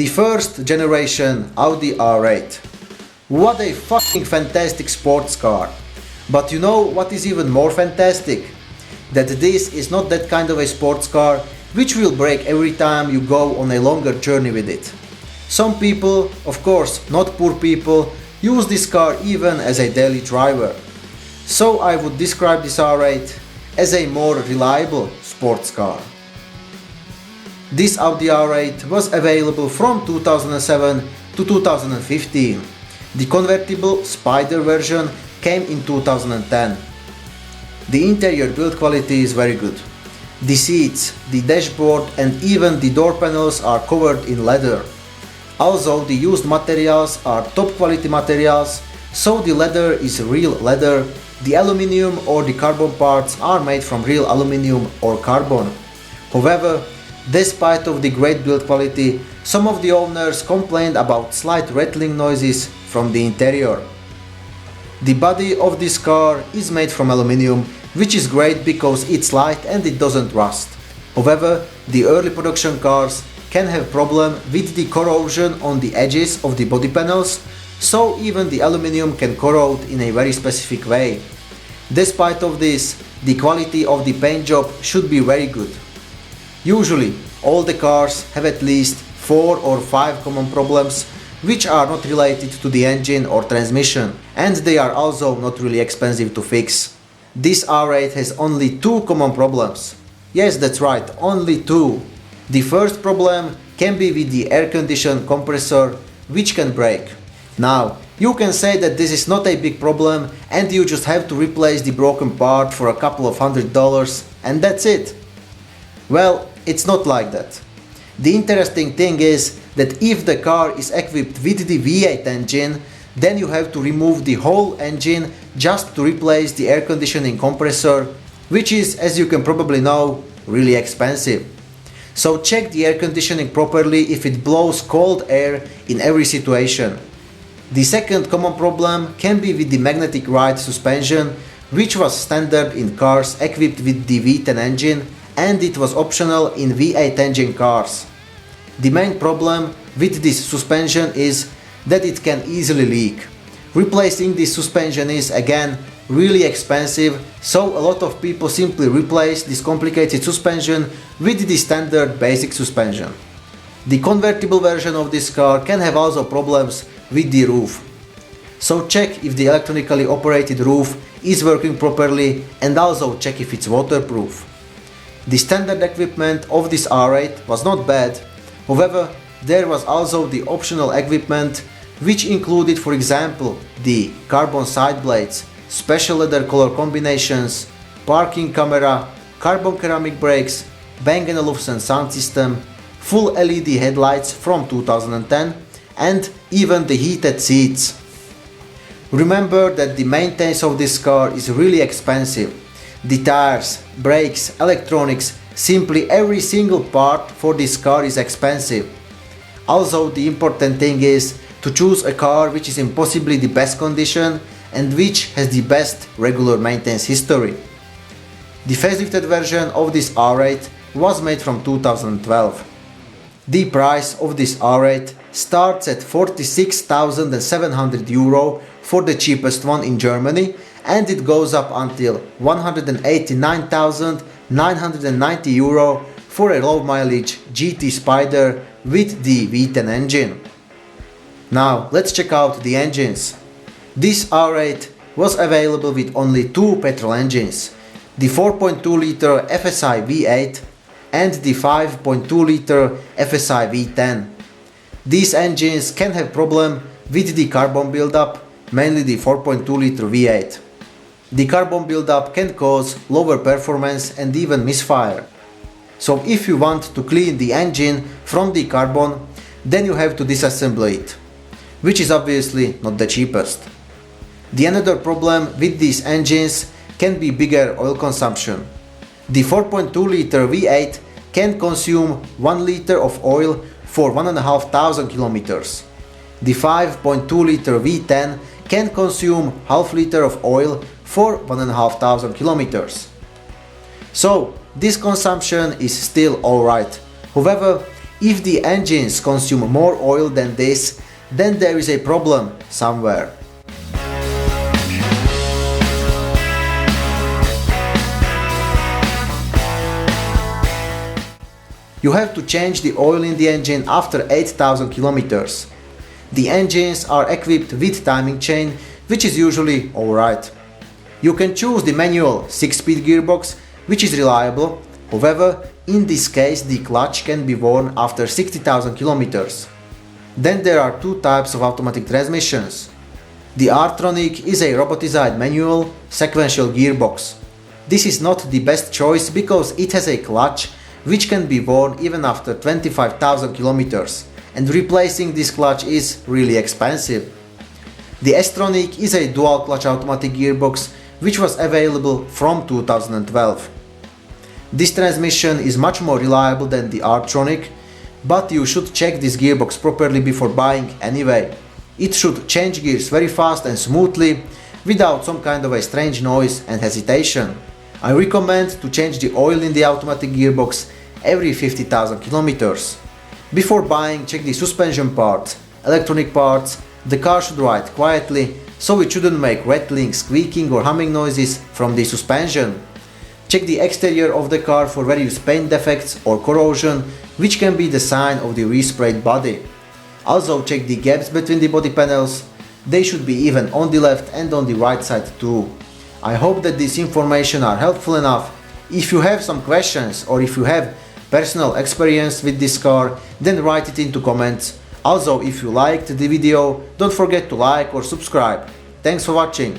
The first generation Audi R8. What a fucking fantastic sports car. But you know what is even more fantastic? That this is not that kind of a sports car which will break every time you go on a longer journey with it. Some people, of course not poor people, use this car even as a daily driver. So I would describe this R8 as a more reliable sports car. This Audi R8 was available from 2007 to 2015. The convertible Spyder version came in 2010. The interior build quality is very good. The seats, the dashboard and even the door panels are covered in leather. Also, the used materials are top quality materials, so the leather is real leather. The aluminium or the carbon parts are made from real aluminium or carbon. However, despite of the great build quality, some of the owners complained about slight rattling noises from the interior. The body of this car is made from aluminium, which is great because it's light and it doesn't rust. However, the early production cars can have problem with the corrosion on the edges of the body panels, so even the aluminium can corrode in a very specific way. Despite of this, the quality of the paint job should be very good. Usually, all the cars have at least 4 or 5 common problems which are not related to the engine or transmission, and they are also not really expensive to fix. This R8 has only 2 common problems. Yes, that's right, only 2. The first problem can be with the air condition compressor, which can break. Now, you can say that this is not a big problem and you just have to replace the broken part for a couple of $100 and that's it. Well, it's not like that. The interesting thing is that if the car is equipped with the V8 engine, then you have to remove the whole engine just to replace the air conditioning compressor, which is, as you can probably know, really expensive. So check the air conditioning properly if it blows cold air in every situation. The second common problem can be with the magnetic ride suspension, which was standard in cars equipped with the V10 engine, and it was optional in V8 engine cars. The main problem with this suspension is that it can easily leak. Replacing this suspension is again really expensive, so a lot of people simply replace this complicated suspension with the standard basic suspension. The convertible version of this car can have also problems with the roof. So check if the electronically operated roof is working properly and also check if it's waterproof. The standard equipment of this R8 was not bad, however there was also the optional equipment which included, for example, the carbon side blades, special leather color combinations, parking camera, carbon ceramic brakes, Bang & Olufsen sound system, full LED headlights from 2010 and even the heated seats. Remember that the maintenance of this car is really expensive. The tires, brakes, electronics, simply every single part for this car is expensive. Also, the important thing is to choose a car which is in possibly the best condition and which has the best regular maintenance history. The facelifted version of this R8 was made from 2012. The price of this R8 starts at 46,700 euro for the cheapest one in Germany, and it goes up until 189,990 euro for a low mileage GT Spyder with the V10 engine. Now let's check out the engines. This R8 was available with only 2 petrol engines, the 4.2 liter FSI V8 and the 5.2 liter FSI V10. These engines can have problem with the carbon buildup, mainly the 4.2 liter V8. The carbon buildup can cause lower performance and even misfire. So if you want to clean the engine from the carbon, then you have to disassemble it, which is obviously not the cheapest. The another problem with these engines can be bigger oil consumption. The 4.2 liter V8 can consume 1 liter of oil for 1,500 kilometers. The 5.2 liter V10 can consume half liter of oil for 1,500 kilometers. So this consumption is still alright. However, If the engines consume more oil than this, then there is a problem somewhere. You have to change the oil in the engine after 8,000 kilometers. The engines are equipped with timing chain, which is usually alright. You can choose the manual 6-speed gearbox, which is reliable. However, in this case the clutch can be worn after 60,000 kilometers. Then there are two types of automatic transmissions. The R-tronic is a robotized manual sequential gearbox. This is not the best choice because it has a clutch which can be worn even after 25,000 kilometers, and replacing this clutch is really expensive. The S-tronic is a dual clutch automatic gearbox which was available from 2012. This transmission is much more reliable than the R-tronic, but you should check this gearbox properly before buying anyway. It should change gears very fast and smoothly without some kind of a strange noise and hesitation. I recommend to change the oil in the automatic gearbox every 50,000 kilometers. Before buying, check the suspension parts, electronic parts. The car should ride quietly, so it shouldn't make rattling, squeaking or humming noises from the suspension. Check the exterior of the car for various paint defects or corrosion, which can be the sign of the resprayed body. Also check the gaps between the body panels. They should be even on the left and on the right side too. I hope that this information are helpful enough. If you have some questions or if you have personal experience with this car, then write it into comments. Also, if you liked the video, don't forget to like or subscribe. Thanks for watching.